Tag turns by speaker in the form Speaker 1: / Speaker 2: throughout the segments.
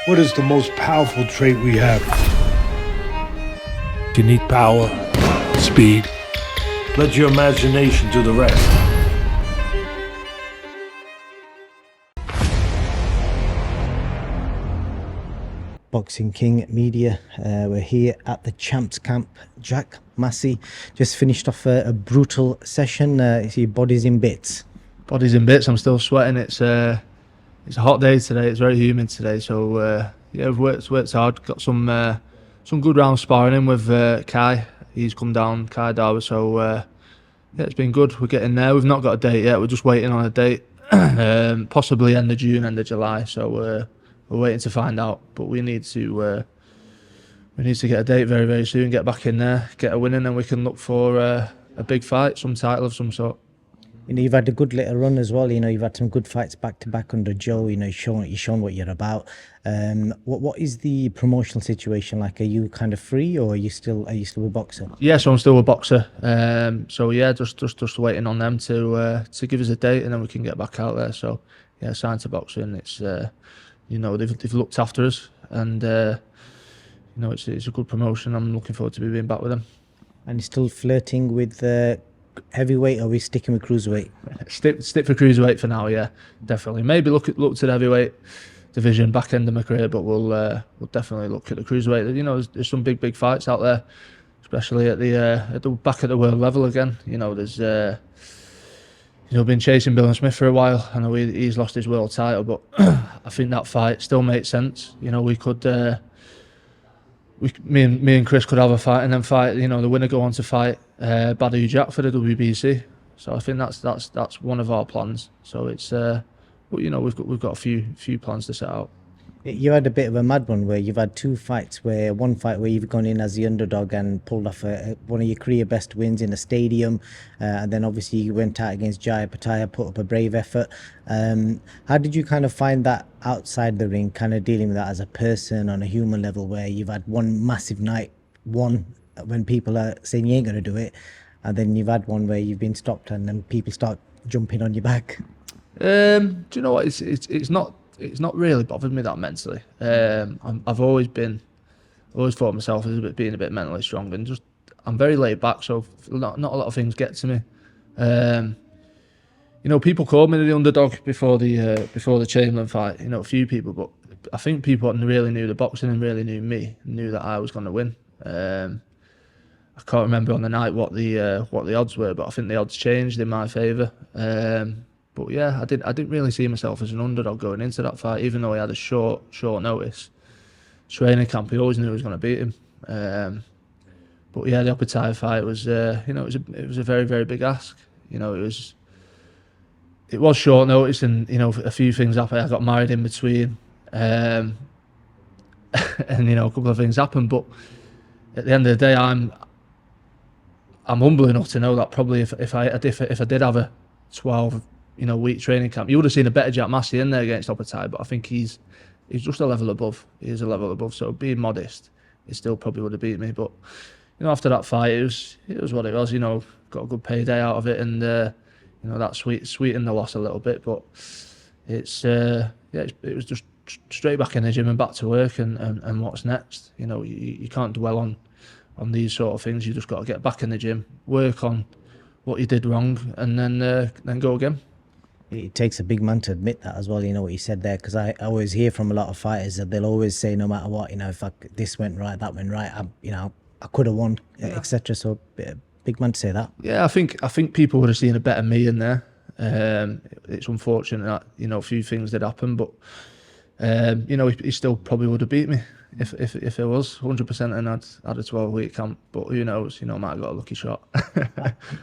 Speaker 1: What is the most powerful trait we have? You need power, speed. Let your imagination do the rest.
Speaker 2: Boxing King Media. We're here at the Champs Camp. Jack, Massey, just finished off a brutal session. Your body's in bits.
Speaker 3: Body's in bits. I'm still sweating. It's a hot day today. It's very humid today. So yeah, we've worked hard. Got some good rounds sparring in with Kai. He's come down, Kai Darby. So yeah, it's been good. We're getting there. We've not got a date yet. We're just waiting on a date. Possibly end of June, end of July. So we're waiting to find out. But we need to get a date very, very soon. Get back in there, get a win, and then we can look for a big fight, some title of some sort.
Speaker 2: You know, you've had a good little run as well. You know, you've had some good fights back to back under Joe. You know, you've shown what you're about. What is the promotional situation like? Are you kind of free, or are you still with BOXXER?
Speaker 3: Yeah, so I'm still with BOXXER. So yeah, just waiting on them to give us a date, and then we can get back out there. So yeah, signed to BOXXER, and it's you know, they've looked after us, and you know, it's a good promotion. I'm looking forward to being back with them.
Speaker 2: And you're still flirting with heavyweight, or are we sticking with cruiserweight?
Speaker 3: Stick for cruiserweight for now, yeah, definitely. Maybe look to the heavyweight division back end of my career, but we'll definitely look at the cruiserweight. You know, there's some big fights out there, especially at the back at the world level again. You know, there's you know, been chasing Bill and Smith for a while. I know he's lost his world title, but I think that fight still makes sense. You know, we could. Me and Chris could have a fight and then fight. You know, the winner go on to fight Badu Jack for the WBC. So I think that's one of our plans. So it's but you know, we've got a few plans to set out.
Speaker 2: You had a bit of a mad one where you've had two fights. One fight where you've gone in as the underdog and pulled off one of your career best wins in a stadium, and then obviously you went out against Jia Paya, put up a brave effort. How did you kind of find that outside the ring, kind of dealing with that as a person on a human level, where you've had one massive night, one when people are saying you ain't going to do it, and then you've had one where you've been stopped and then people start jumping on your back?
Speaker 3: Do you know what? It's not really bothered me that mentally. I've always thought myself as being a bit mentally strong, and just I'm very laid back, so not a lot of things get to me. You know, people called me the underdog before the Chamberlain fight. You know, a few people, but I think people that really knew the boxing and really knew me knew that I was going to win. I can't remember on the night what the odds were, but I think the odds changed in my favour. But yeah, I didn't really see myself as an underdog going into that fight, even though he had a short notice training camp. He always knew he was going to beat him. But yeah, the OPETAIA fight was, you know, it was a very, very big ask. You know, it was short notice, and you know, a few things happened. I got married in between, and you know, a couple of things happened. But at the end of the day, I'm humble enough to know that probably if I did have a 12 week training camp, you would have seen a better Jack Massey in there against OPETAIA. But I think he's just a level above. He is a level above. So being modest, he still probably would have beat me. But you know, after that fight, it was what it was. You know, got a good payday out of it, and you know, that sweetened the loss a little bit. But it's yeah, it was just straight back in the gym and back to work, and what's next. You know, you can't dwell on these sort of things. You just got to get back in the gym, work on what you did wrong, and then go again.
Speaker 2: It takes a big man to admit that as well, you know what you said there, because I always hear from a lot of fighters that they'll always say, no matter what, you know, if this went right, that went right, I could have won, yeah, etc. So big man to say that.
Speaker 3: Yeah, I think people would have seen a better me in there. It's unfortunate that, you know, a few things did happen, but you know, he still probably would have beat me if it was 100% and I'd had a 12-week camp. But who knows? You know, I might have got a lucky shot.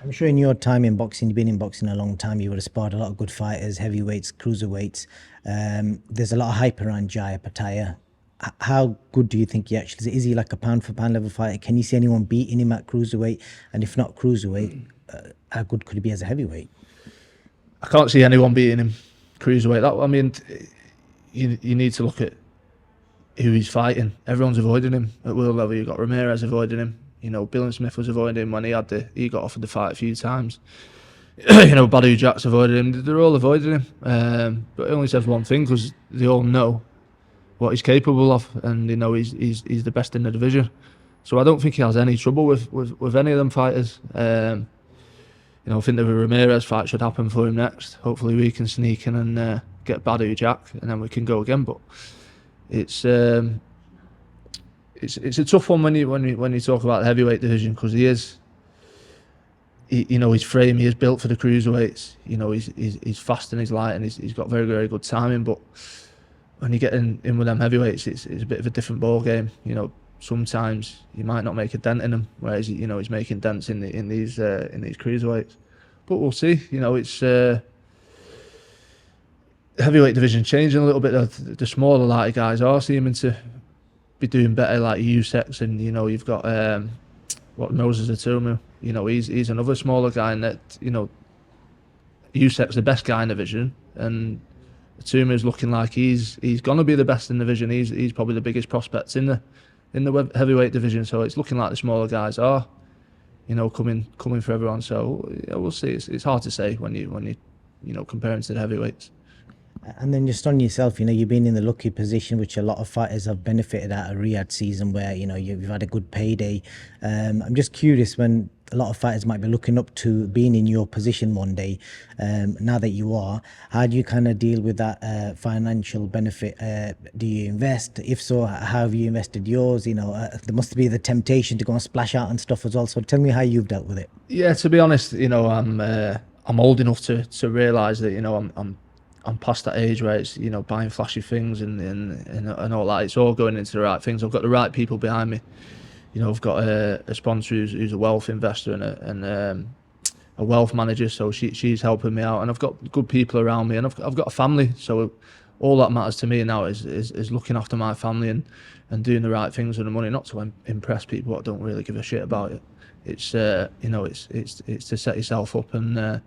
Speaker 2: I'm sure in your time in boxing, you've been in boxing a long time, you would have sparred a lot of good fighters, heavyweights, cruiserweights. There's a lot of hype around Jia Paya. How good do you think he actually is? Is he like a pound for pound level fighter? Can you see anyone beating him at cruiserweight? And if not cruiserweight, how good could he be as a heavyweight?
Speaker 3: I can't see anyone beating him cruiserweight. I mean, you need to look at who he's fighting. Everyone's avoiding him at world level. You've got Ramirez avoiding him. You know, Bill and Smith was avoiding him when he got offered the fight a few times. You know, Badu Jack's avoided him. They're all avoiding him. But it only says one thing, because they all know what he's capable of, and he's the best in the division. So I don't think he has any trouble with any of them fighters. I think the Ramirez fight should happen for him next. Hopefully we can sneak in and get Badu Jack, and then we can go again. But it's a tough one when you talk about the heavyweight division, because he's frame, he is built for the cruiserweights. He's fast and he's light, and he's got very, very good timing. But when you get in with them heavyweights, it's a bit of a different ball game. Sometimes you might not make a dent in them, whereas he's making dents in these cruiserweights. But we'll see. It's heavyweight division changing a little bit. The smaller, lighter guys are seeming to be doing better, like Usyk, and you've got Moses Atumu. He's another smaller guy, and that Usyk's the best guy in the division, and Atumu's looking like he's gonna be the best in the division. He's probably the biggest prospect in the heavyweight division. So it's looking like the smaller guys are, coming for everyone. So yeah, we'll see. It's hard to say when you comparing to the heavyweights.
Speaker 2: And then just on yourself, you've been in the lucky position, which a lot of fighters have benefited out of Riyadh season, where you've had a good payday. I'm just curious, when a lot of fighters might be looking up to being in your position one day, now that you are, how do you kind of deal with that financial benefit? Do you invest? If so, how have you invested yours? There must be the temptation to go and splash out and stuff as well. So tell me how you've dealt with it.
Speaker 3: Yeah, to be honest, I'm old enough to realise that I'm past that age where it's buying flashy things and all that. It's all going into the right things. I've got the right people behind me. I've got a sponsor who's a wealth investor and a wealth manager, so she's helping me out, and I've got good people around me, and I've got a family. So all that matters to me now is looking after my family and doing the right things with the money, not to impress people that don't really give a shit about it. It's it's to set yourself up and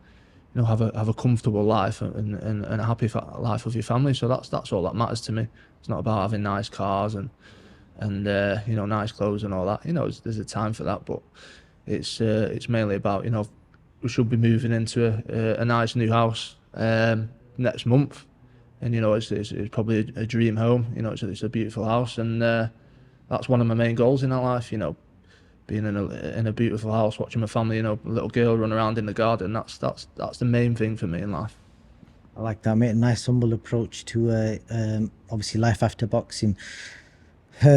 Speaker 3: have a comfortable life and a happy life with your family. So that's all that matters to me. It's not about having nice cars and nice clothes and all that. There's a time for that, but it's mainly about we should be moving into a nice new house next month, and it's probably a dream home. It's a beautiful house, and that's one of my main goals in that life. Being in a beautiful house, watching my family, a little girl run around in the garden. That's the main thing for me in life.
Speaker 2: I like that, mate. A nice humble approach to obviously life after boxing.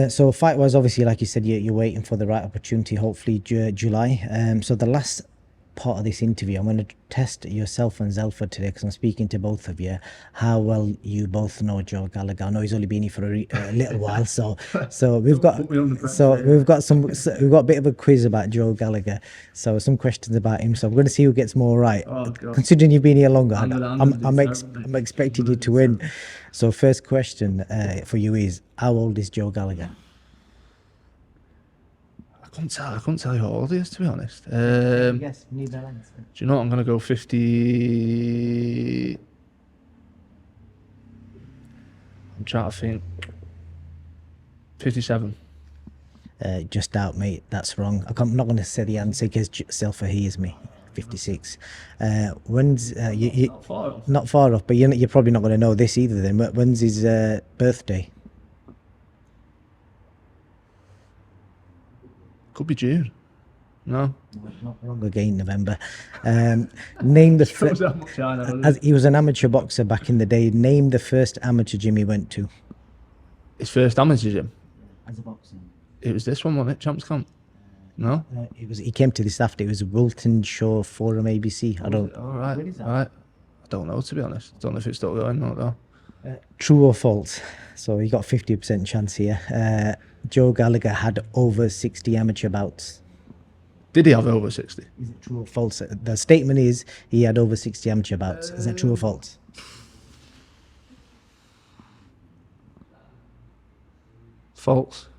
Speaker 2: So fight-wise, obviously, like you said, you're waiting for the right opportunity, hopefully July. So the last part of this interview, I'm going to test yourself and Zelfa today, because I'm speaking to both of you, how well you both know Joe Gallagher. I know he's only been here for a little while, so we've got a bit of a quiz about Joe Gallagher. So some questions about him. So I'm going to see who gets more right.
Speaker 3: Oh, God.
Speaker 2: Considering you've been here longer, I'm expecting you to win. So first question for you is, how old is Joe Gallagher?
Speaker 3: I couldn't tell you how old he is, to be honest.
Speaker 2: Yes, need that answer.
Speaker 3: Do you know what? I'm going to go 50... I'm trying to think. 57.
Speaker 2: Just out, mate. That's wrong. I'm not going to say the answer because Selfa hears me. 56. When's
Speaker 3: Not far off.
Speaker 2: not far off, but you're probably not going to know this either. Then when's his birthday?
Speaker 3: Could be June. No.
Speaker 2: Not wrong again, November. Name the
Speaker 3: Shows how much I know.
Speaker 2: as he was an amateur boxer back in the day. Name the first amateur gym he went to.
Speaker 3: His first amateur gym.
Speaker 2: As a boxer.
Speaker 3: It was this one, wasn't it? Champs Camp. No.
Speaker 2: He came to this after. It was Wilton Shaw Forum ABC. I don't.
Speaker 3: All right.
Speaker 2: Where is that?
Speaker 3: All right. I don't know, to be honest. I don't know if it's still going or not.
Speaker 2: True or false? So you got 50% chance here. Joe Gallagher had over 60 amateur bouts.
Speaker 3: Did he have over 60?
Speaker 2: Is it true or false? The statement is he had over 60 amateur bouts. Is that true or false?
Speaker 3: False.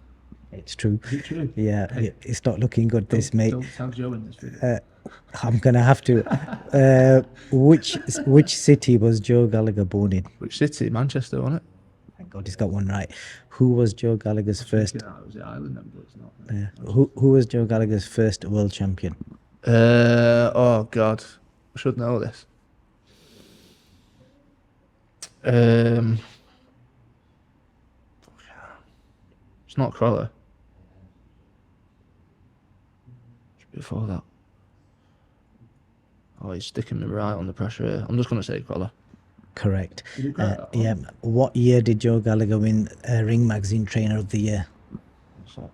Speaker 2: It's true.
Speaker 3: Is it true?
Speaker 2: Yeah, it's not looking good, this, mate.
Speaker 3: Don't tag Joe in this video.
Speaker 2: I'm gonna have to. Which city was Joe Gallagher born in?
Speaker 3: Which city? Manchester, wasn't it?
Speaker 2: Thank God, he's got one right. Who was Joe Gallagher's first?
Speaker 3: It was the Ireland, then, but it's not.
Speaker 2: Who was Joe Gallagher's first world champion?
Speaker 3: Oh God, I should know this. It's not Crawler. It's before that. Oh, he's sticking me right under pressure here. I'm just going to say Crawler.
Speaker 2: Correct. Yeah. What year did Joe Gallagher win Ring Magazine Trainer of the Year?
Speaker 3: So.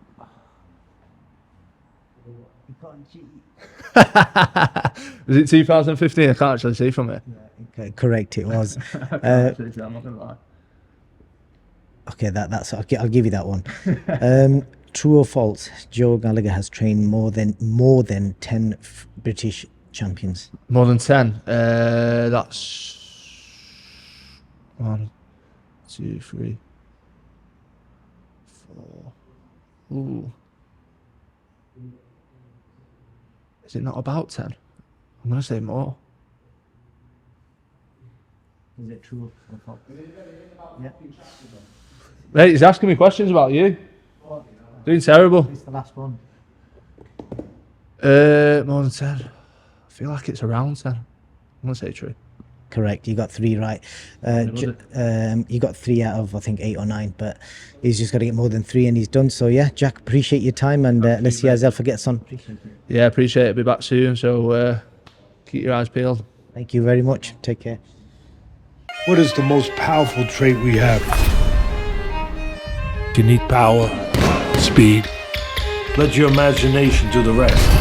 Speaker 3: Was it 2015? I can't actually see from it.
Speaker 2: Correct, it was.
Speaker 3: I'm not gonna lie.
Speaker 2: Okay, I'll give you that one. True or false? Joe Gallagher has trained more than 10 British champions.
Speaker 3: More than 10. That's 1, 2, 3, 4. Ooh. Is it not about 10? I'm gonna say more.
Speaker 2: Is it true or false? Yeah.
Speaker 3: Mate, he's asking me questions about you. Doing terrible.
Speaker 2: It's the last one.
Speaker 3: More than 10. I feel like it's around 10. I'm gonna say true.
Speaker 2: Correct. You got 3 right. You got 3 out of I think 8 or 9, but he's just got to get more than 3 and he's done. So yeah, Jack, appreciate your time and let's see how Zelfa gets on.
Speaker 3: Yeah, appreciate it. Be back soon. So keep your eyes peeled.
Speaker 2: Thank you very much. Take care.
Speaker 1: What is the most powerful trait we have? You need power, speed. Let your imagination do the rest.